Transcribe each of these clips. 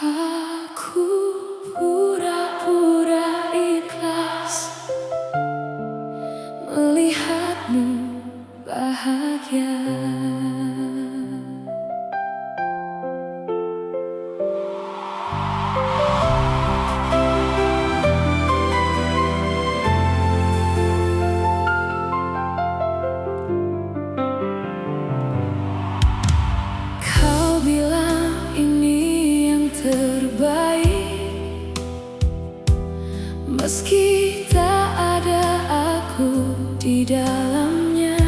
Aku pura-pura ikhlas melihatmu bahagia. Kau bilang ini yang terbaik, meski tak ada aku di dalamnya.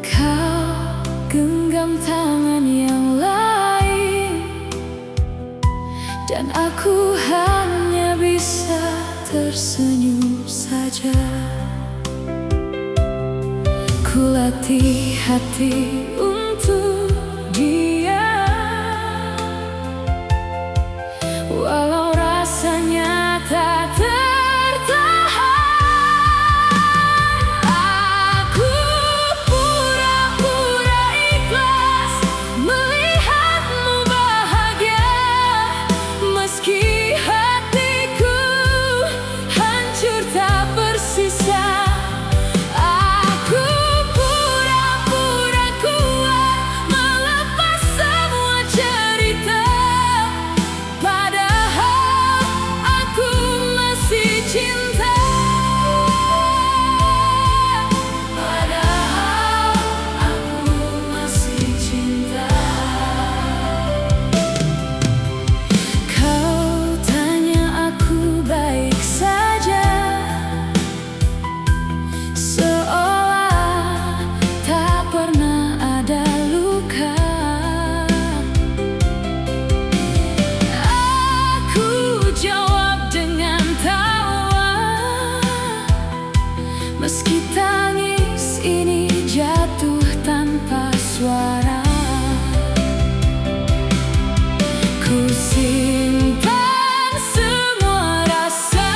Kau genggam tangan yang lain, dan aku hanya bisa tersenyum saja. Ku latih hati untuk diam, walau rasanya tak tertahan. Aku pura-pura ikhlas melihatmu bahagia, meski hatiku hancur tak bersisa. Meski tangis ini jatuh tanpa suara, ku simpan semua rasa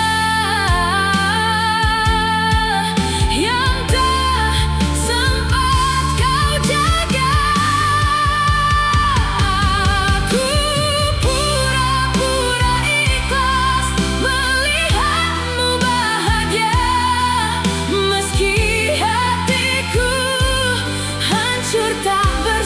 yang tak sempat kau jaga. Aku pura-pura ikhlas melihatmu bahagia, meski hatiku hancur tak bersisa.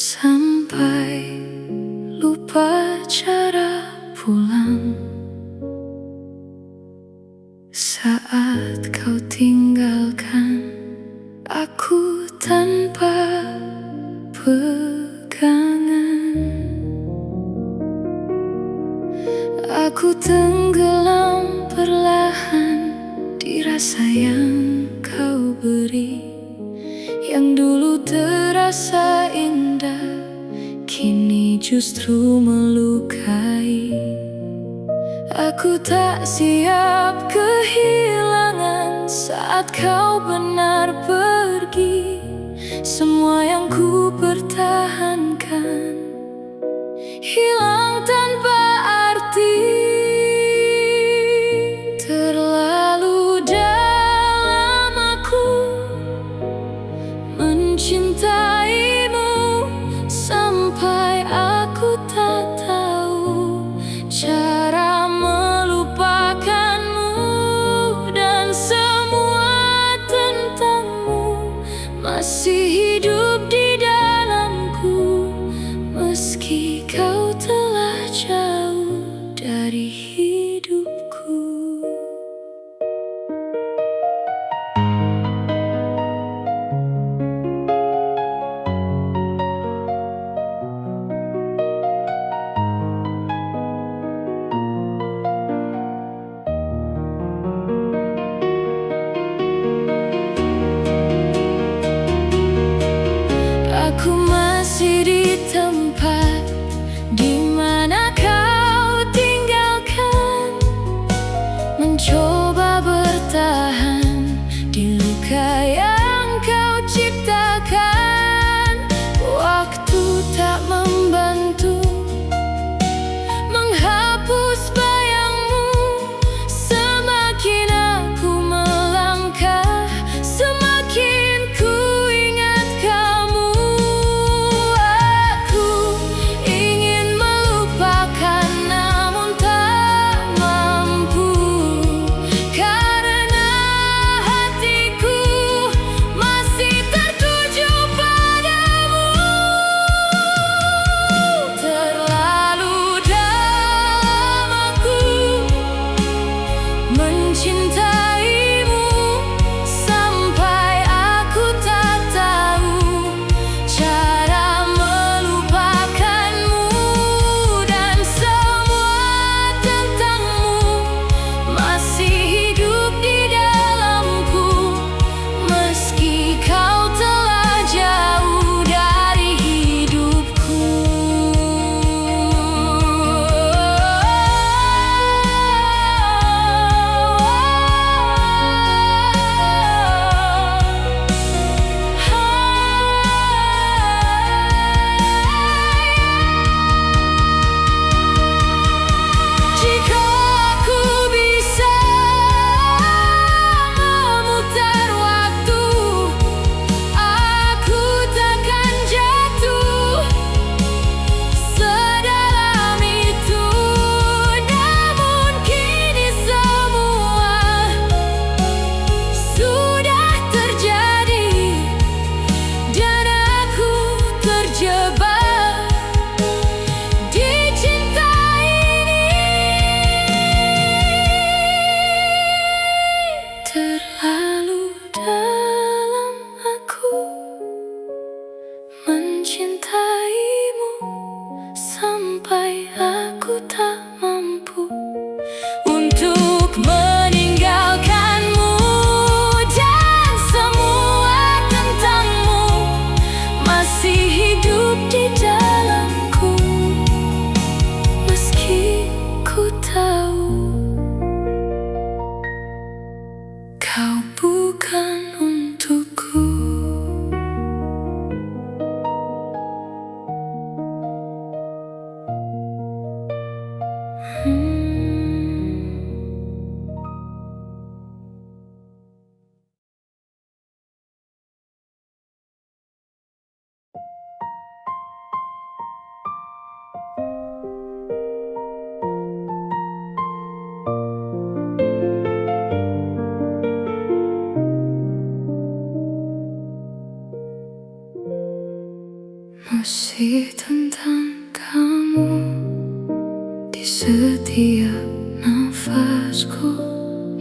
sampai lupa cara pulang. Saat kau tinggalkan aku tanpa pegangan, aku tenggelam perlahan di rasa yang kau beri. Yang dulu terasa indah, kini justru melukai. Aku tak siap kehilangan saat kau benar pergi. Semua yang ku pertahankan hilang tanpa arti. Terlalu dalam aku mencintaimu sampai aku tak tahu cara melupakanmu, dan semua tentangmu masih hidup di dalamku, meski kau telah jauh dari hidupku. Aku masih di tempat di mana kau tinggalkan, mencoba bertahan di luka yang kau ciptakan. Waktu tak membantu menghapus bayangmu. Semakin aku melangkah, semakin ku ingat kamu. Aku ingin melupakan namun tak mampu, karena hatiku masih tertuju padamu. Terlalu dalam aku mencintaimu sampai aku tak tahu cara melupakanmu, dan semua tentangmu masih hidup di dalamku, meski kau telah jauh dari hidupku. Jika aku bisa memutar waktu, aku takkan jatuh sedalam itu. Namun kini semua sudah terjadi, dan aku terjebak di cinta ini. Terlalu dalam aku mencintaimu sampai aku tak mampu untuk meninggalkanmu, dan semua tentangmu masih hidup di dalamku, meski ku tahu kau bukan untukku. Musik Masih tentang kamu di setiap nafasku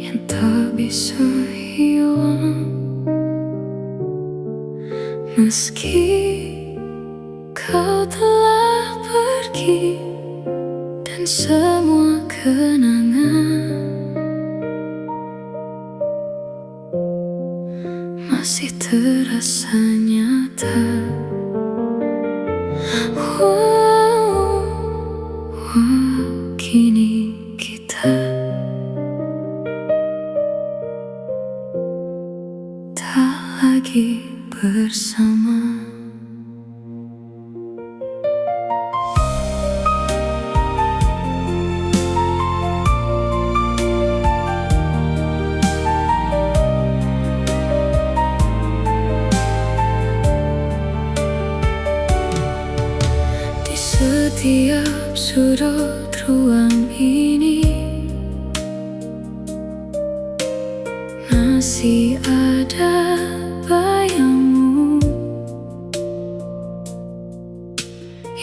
yang tak bisa hilang. Meski kau telah pergi dan semua kenangan masih terasa nyata. Kini kita tak lagi bersama. Setiap sudut ruang ini masih ada bayangmu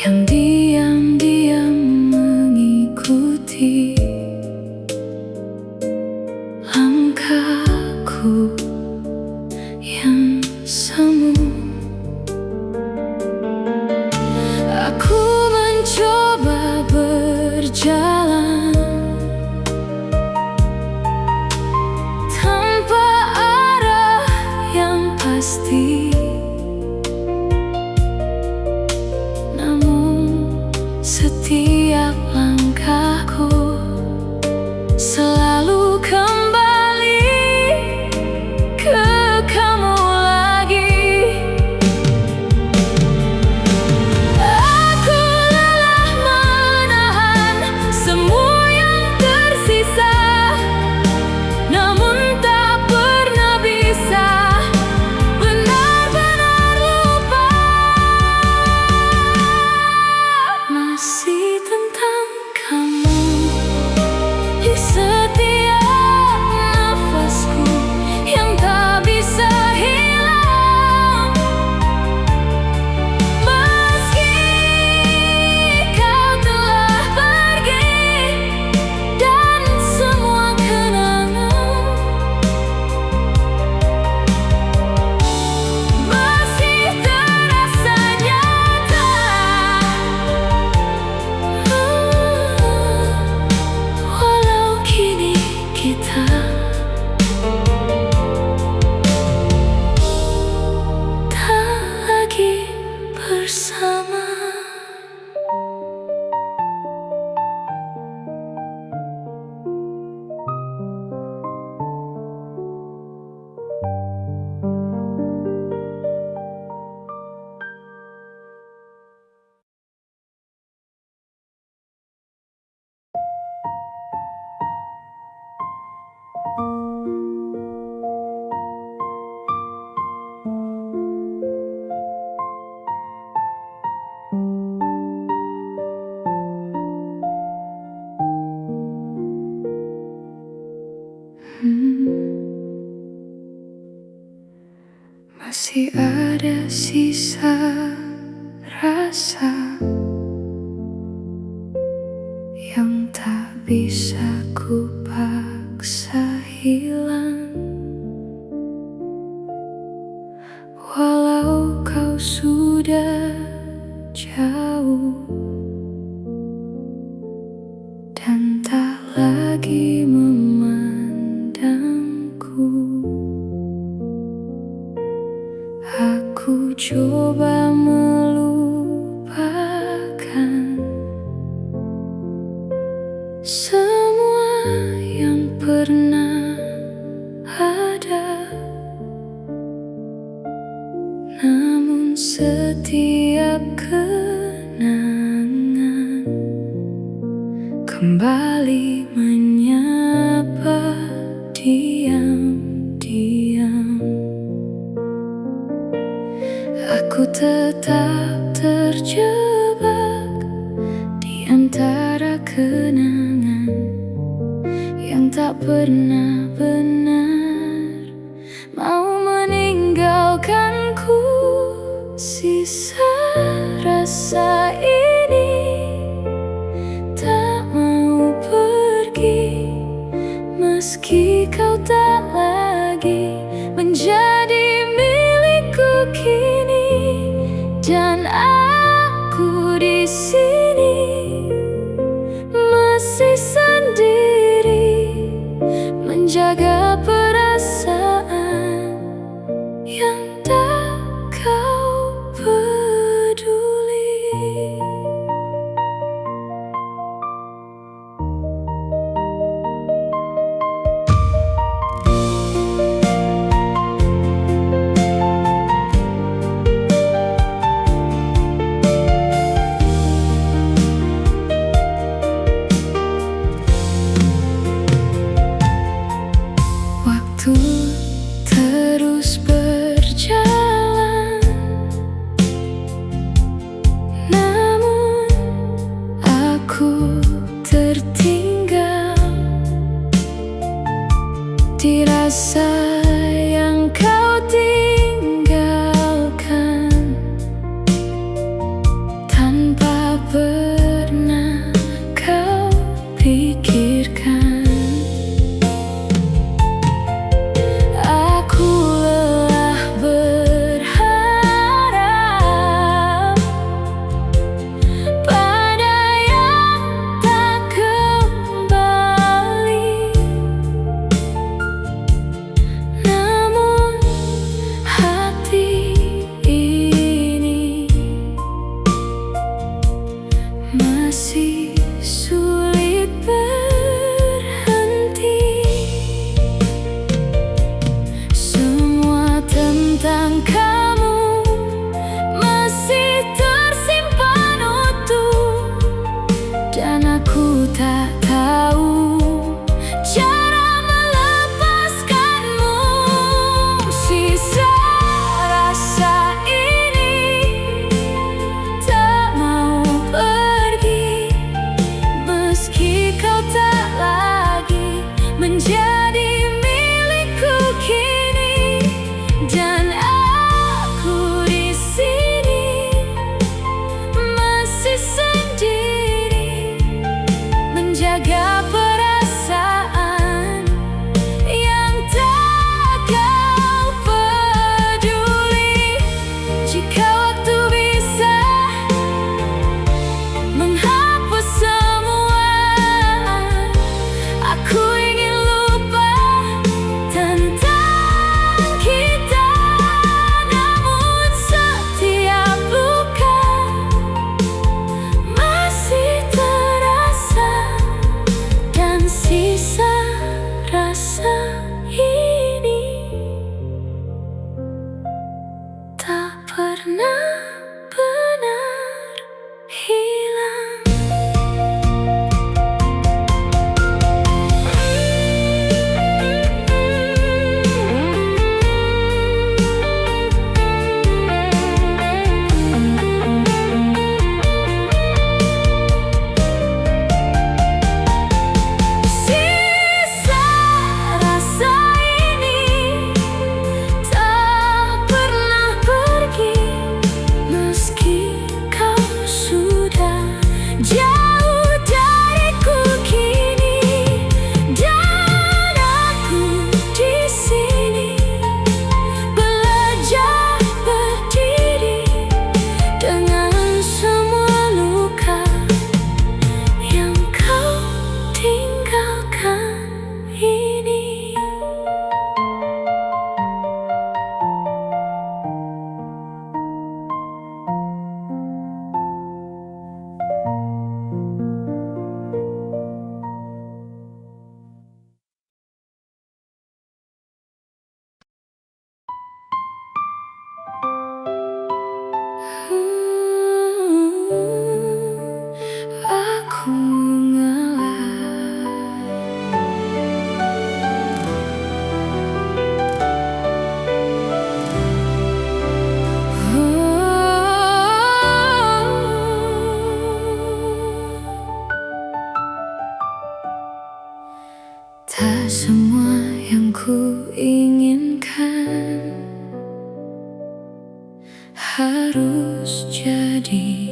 yang diam-diam mengikuti langkahku yang semu. Aku mencoba berjalan tanpa arah yang pasti, namun setiap langkahku selalu kembali ke kamu lagi. Masih tentang kamu di setiap nafasku yang tak bisa hilang. Meski kau telah pergi dan semua kenangan masih terasa nyata. Kita tak lagi bersama. Masih ada sisa rasa yang tak bisa ku paksa hilang. Walau kau sudah jauh dan tak lagi memandangku, aku coba melupakan semua yang pernah ada. Namun setiap kenangan kembali menyapa diam-diam. Aku tetap terjebak di antara kenangan yang tak pernah benar mau meninggalkanku. Sisa rasa rasa ini tak mau pergi, meski kau tak lagi menjadi milikku kini. Dan aku di sini masih sendiri, menjaga perasaan yang tak kau peduli. Waktu terus berjalan, namun aku tertinggal di rasa yang kau tinggalkan, tanpa pernah kau pikirkan. Masih sulit berhenti, semua tentang kamu masih tersimpan utuh, dan aku tak tahu cara melepaskanmu. Sisa rasa ini tak mau pergi, meski kau tak lagi menjadi milikku kini. Dan aku di sini masih sendiri, menjaga perasaan yang tak kau peduli. Jika waktu bisa menghapus semua, aku ingin lupa tentang kita. Namun setiap luka masih terasa, dan sisa rasa ini tak pernah benar hilang. Sisa rasa ini tak pernah pergi, meski kau sudah jauh dariku kini. Dan aku di sini belajar berdiri dengan semua luka yang kau tinggalkan ini. Aku mengalah. Tak semua yang ku inginkan harus jadi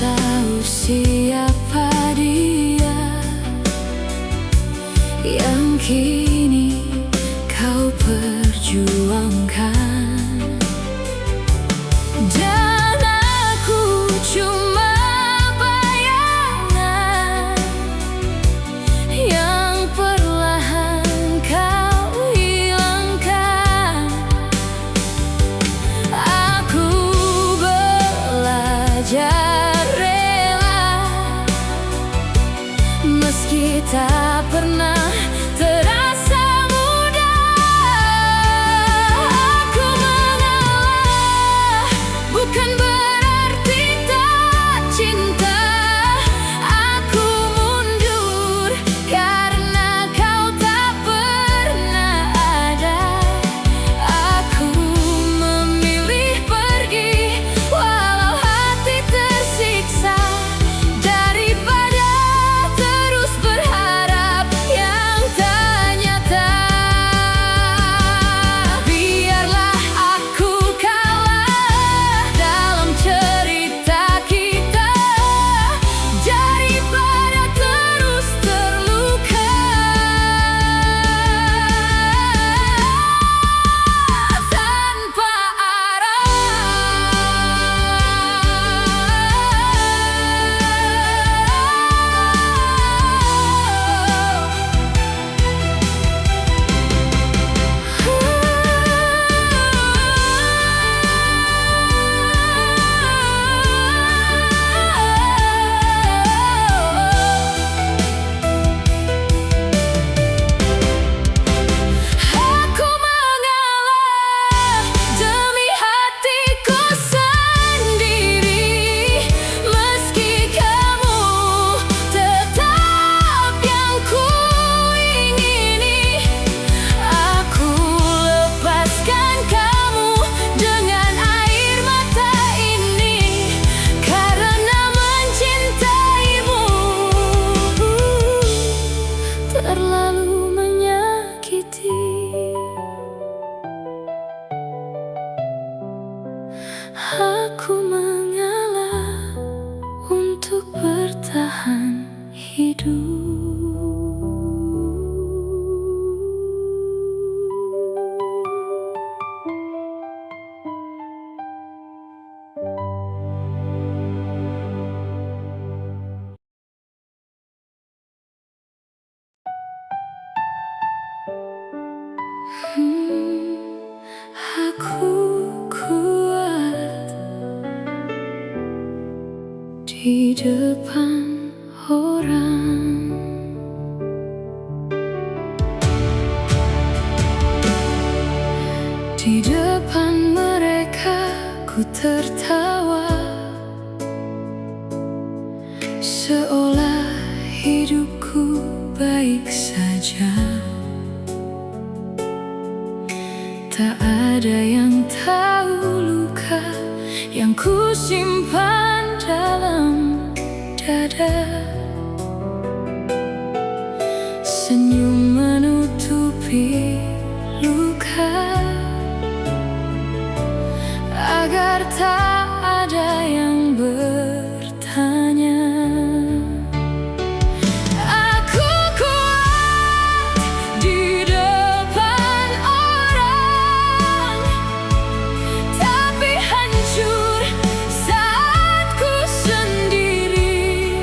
tahu siapa dia yang kini kau perjuangkan, dan aku cuma bayangan yang perlahan kau hilangkan. Aku belajar rela meski tak pernah terasa mudah. Aku mengalah bukan berarti tak cinta. Aku mundur karena kau tak pernah ada. Aku memilih pergi walau hati tersiksa, daripada terus berharap yang tak nyata. Biarlah aku kalah dalam cerita kita, daripada terus terluka tanpa aku mengalah demi hatiku sendiri, meski kamu tetap yang ku ingini. Aku lepaskan kamu dengan air mata ini, karena mencintaimu terlalu menyakiti. Aku mengalah untuk bertahan hidup. Aku kuat di depan orang, di depan mereka ku tertawa, seolah hidupku baik saja. Tak ada yang tahu luka yang ku simpan dalam dada. Senyum menutupi luka agar tak ada yang bertanya. Aku kuat di depan orang, tapi hancur saat ku sendiri.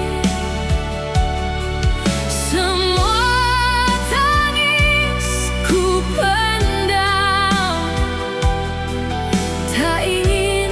Semua tangis ku pendam, tak ingin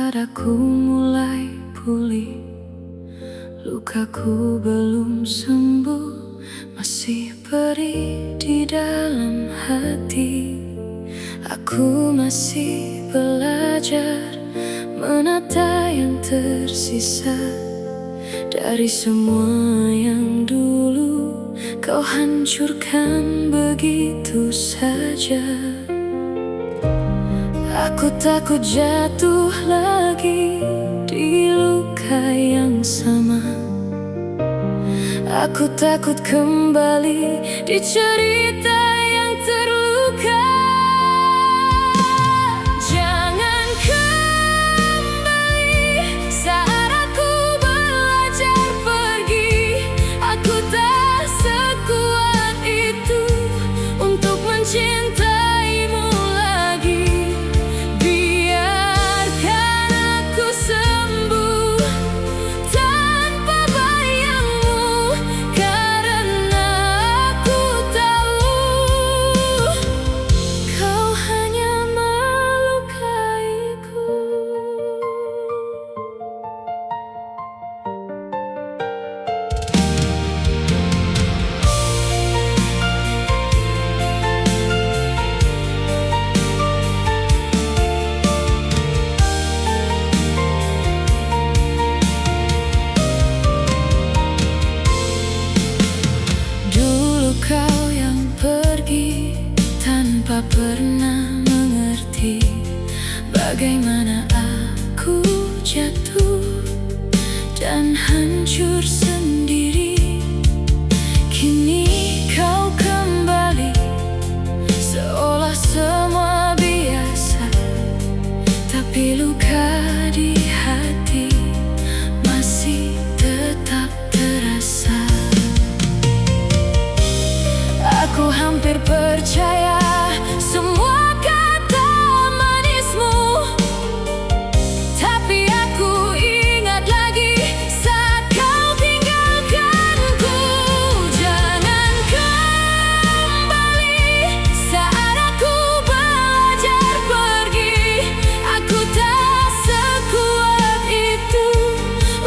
saat aku mulai pulih, lukaku belum sembuh, masih perih di dalam hati. Aku masih belajar menata yang tersisa dari semua yang dulu kau hancurkan begitu saja. Aku takut jatuh lagi di luka yang sama. Aku takut kembali di cerita yang terluka. Jangan kembali saat aku belajar pergi. Aku tak sekuat itu untuk mencintaimu lagi. Biarkan aku sembuh tanpa bayangmu, karena aku tahu kau hanya melukaiku. Dulu kau yang pergi tanpa pernah mengerti bagaimana aku jatuh dan hancur sendiri. Kini kau kembali seolah semua biasa, tapi luka di hati masih tetap terasa. Aku hampir percaya semua kata manismu, tapi aku ingat lagi saat kau tinggalkanku. Jangan kembali saat aku belajar pergi. Aku tak sekuat itu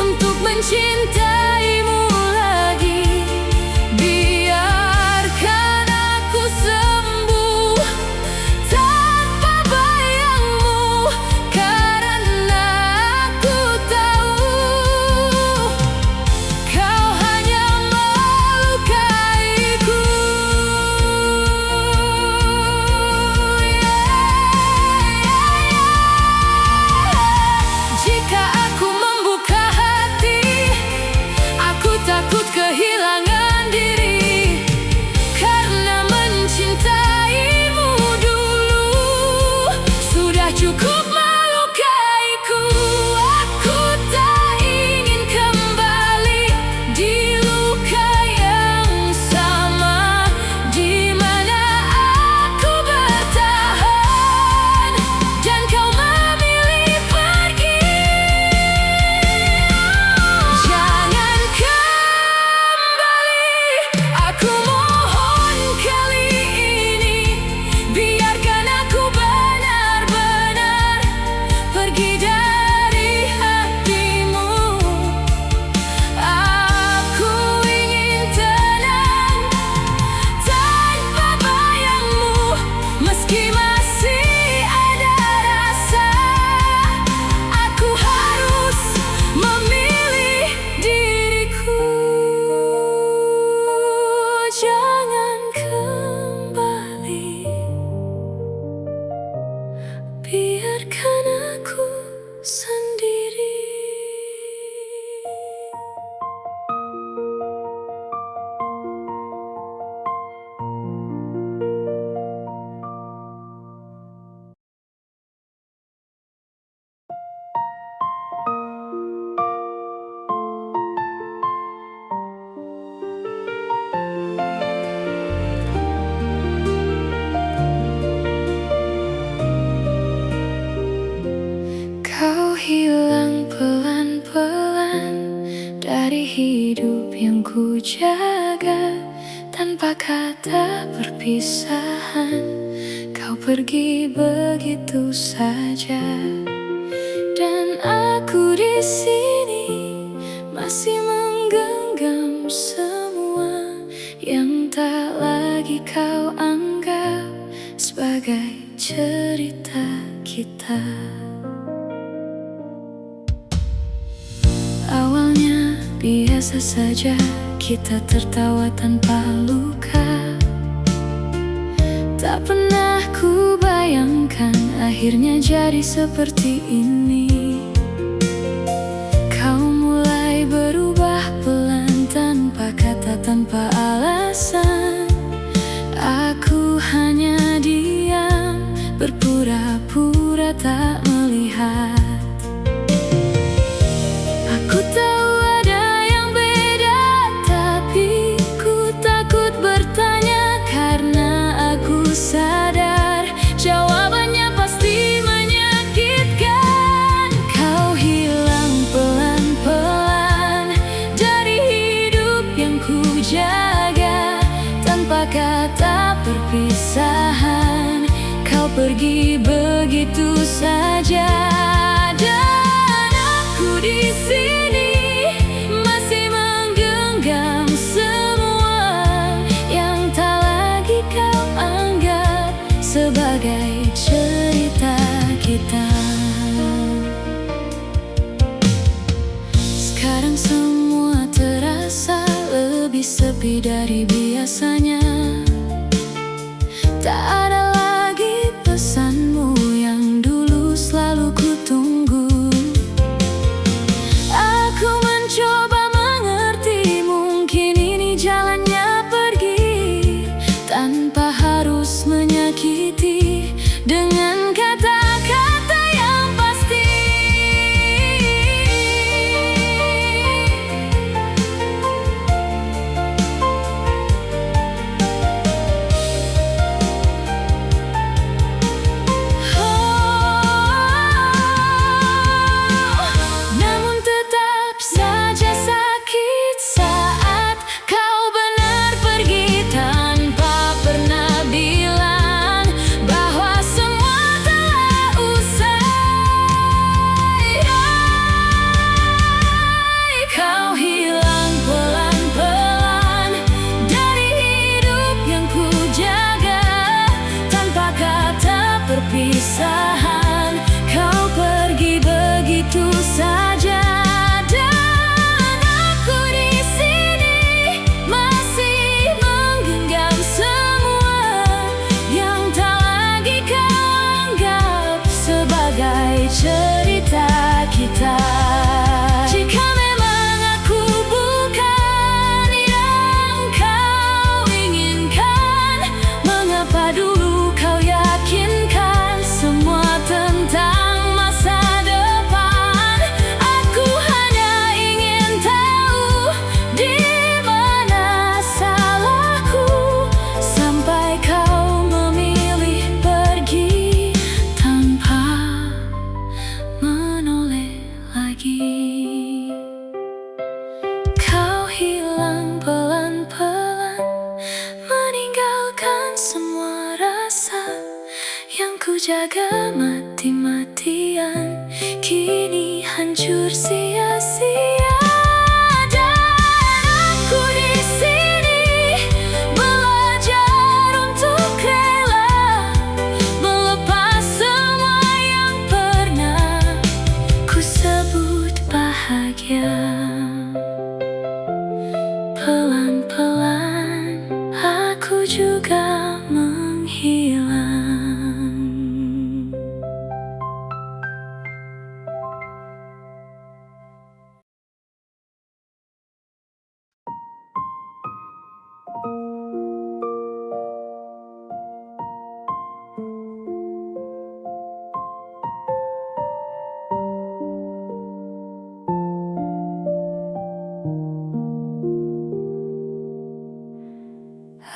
untuk mencintaimu lagi. Biarkan aku sembuh tanpa bayangmu, karena aku tahu kau hanya melukaiku. Jika aku membuka hati, aku takut kehilangan diri, karena mencintaimu dulu sudah cukup melukaiku. Aku tak ingin kembali di luka yang sama, di mana aku bertahan dan kau memilih pergi. Jangan kembali, aku mohon kali ini. Biarkan aku benar-benar pergi dari hatimu. Aku ingin tenang tanpa bayangmu, meski masih ada rasa. Aku harus memilih diriku. Jangan kembali, biarkan aku sendiri. Kau hilang pelan-pelan dari hidup yang ku jaga. Tanpa kata perpisahan, kau pergi begitu saja. Dan di sini masih menggenggam semua yang tak lagi kau anggap sebagai cerita kita. Awalnya biasa saja, kita tertawa tanpa luka. Tak pernah ku bayangkan akhirnya jadi seperti ini. Kau mulai berubah pelan, tanpa kata, tanpa alasan. Aku hanya diam, berpura-pura tak melihat. Aku tahu ada yang beda, tapi ku takut bertanya karena aku sadar jawabannya pasti menyakitkan. Kau hilang pelan-pelan dari hidup yang ku jaga, tanpa kata perpisahan. Kau pergi begitu saja, dan aku di sini masih menggenggam semua yang tak lagi kau anggap sebagai cerita kita. Sekarang semua terasa lebih sepi dari biasanya. Tak ada lagi pesanmu yang dulu selalu ku tunggu. Aku mencoba mengerti, mungkin ini jalannya pergi, tanpa harus menyakiti dengan kata-kata yang pasti. Namun tetap saja sakit saat kau benar pergi, tanpa pernah bilang bahwa semua telah usai. Kau hilang pelan-pelan dari hidup yang ku jaga, tanpa kata perpisahan. Kau pergi begitu saja, dan aku di sini masih menggenggam semua yang tak lagi kau anggap sebagai cerita kita. Jika memang aku bukan yang kau inginkan, mengapa dulu kau yakinkan semua tentang masa depan? Aku hanya ingin tahu di mana salahku sampai kau memilih pergi tanpa menoleh lagi. Kau hilang pelan-pelan, meninggalkan semua rasa yang ku jaga mati-matian, kini hancur sia-sia. Dan aku di sini belajar untuk rela melepas semua yang pernah ku sebut bahagia. Pelan-pelan aku juga menghilang.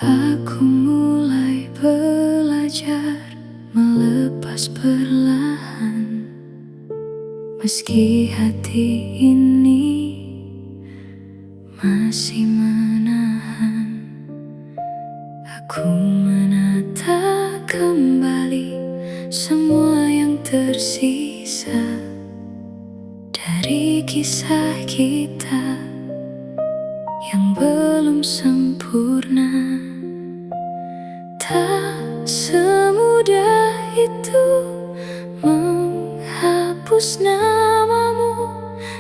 Aku mulai belajar melepas perlahan, meski hati ini masih menahan. Aku menata kembali semua yang tersisa dari kisah kita yang belum sempurna. Tak semudah itu menghapus namamu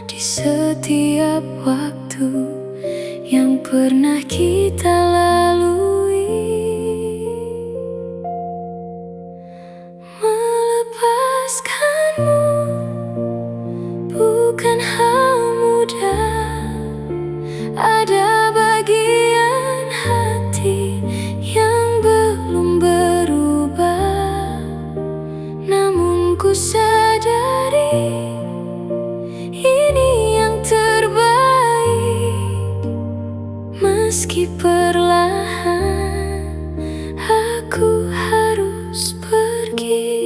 di setiap waktu yang pernah kita lalui. Melepaskanmu bukan hal mudah. Ada bagian hati yang belum berubah, namun ku sadari ini yang terbaik. Meski perlahan aku harus pergi.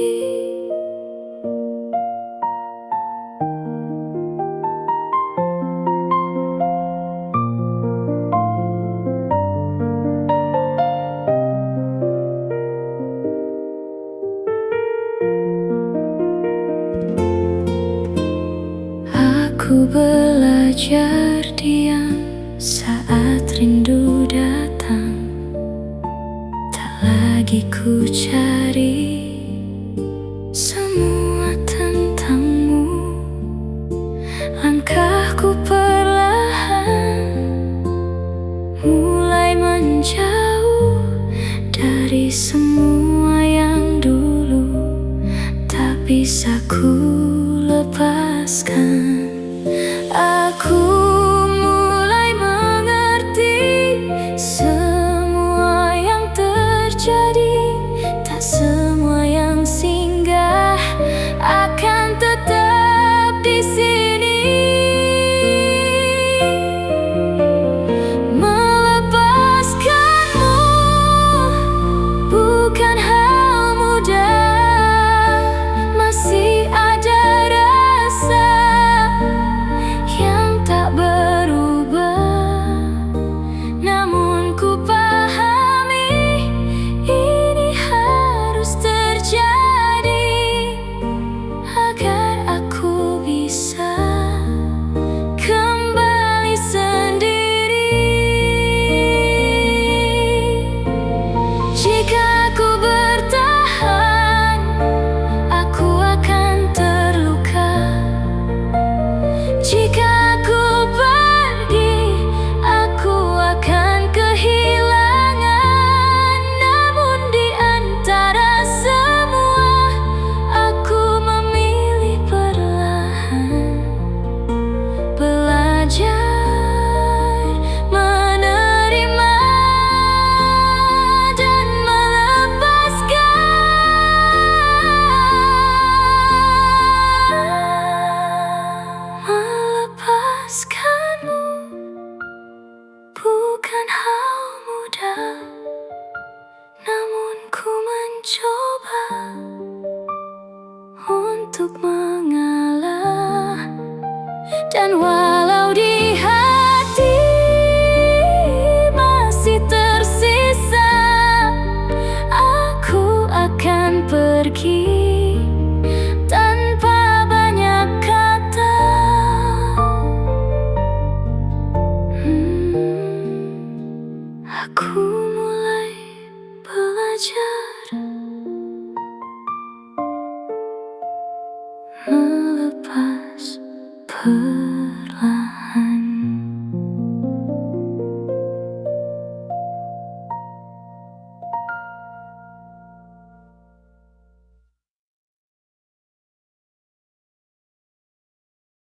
Aku belajar diam saat rindu datang. Tak lagi ku cari semua tentangmu. Langkahku perlahan mulai menjauh dari semua yang dulu tak bisa ku lepaskan. Aku mulai mengerti semua yang terjadi. Tak semua yang singgah akan tetap di sini. Melepaskanmu bukan hal mudah. Masih ada rasa yang tak berubah, namun ku pahami ini harus terjadi agar aku bisa kembali sendiri. Jika aku bertahan, aku akan terluka. Jika aku pergi, aku akan kehilangan. Namun di antara semua, aku memilih perlahan belajar menerima dan melepaskanmu bukan hal mudah, namun ku mencoba untuk mengalah. Dan walau di hati masih tersisa, aku akan pergi tanpa banyak kata. Aku mulai belajar melepas